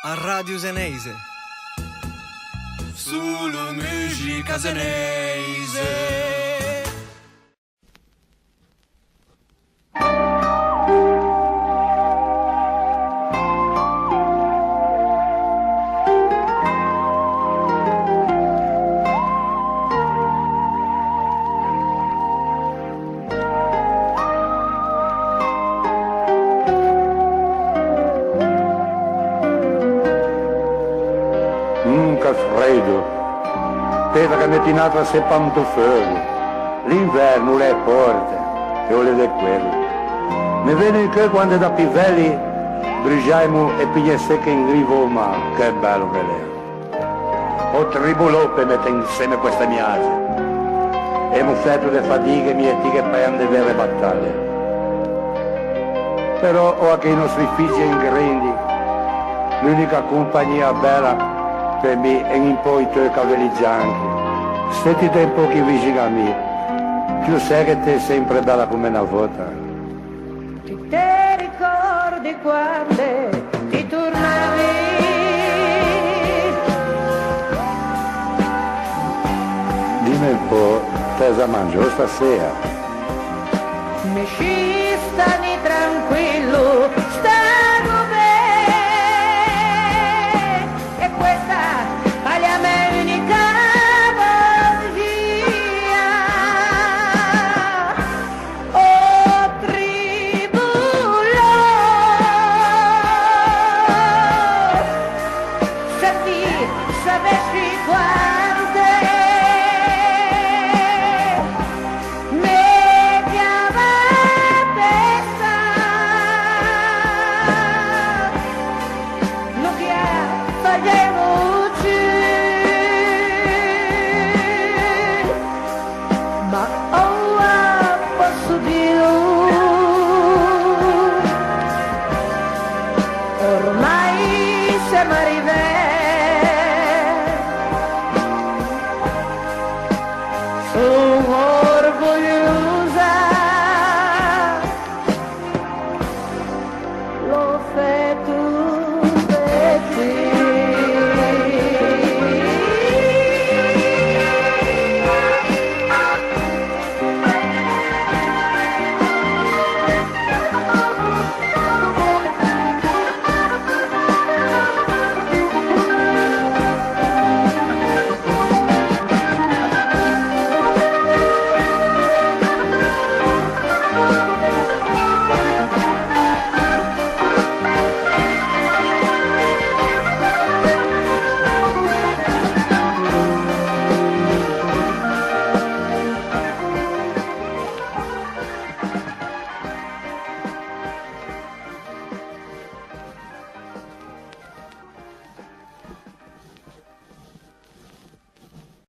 a Radio Zeneise. Solo musica zeneise. Che freddo, pesa che mettinata a se pantofello, l'inverno le porte e io le de quello. Mi viene che quando da pivelli bruciamo e piglia secca in grivo, ma che bello che è. Ho tribulò per mettere insieme queste miase e mi fatto le fatiche mie che per le vere battaglie. Però ho anche i nostri figli in grandi, l'unica compagnia bella per me è un po' i tuoi capelli bianchi. Stetti tempo che vicino a me, tu sai che te sei sempre bella come una volta. Ti te ricordi quando ti tornavi? Dimmi un po', te sa mangiò stasera?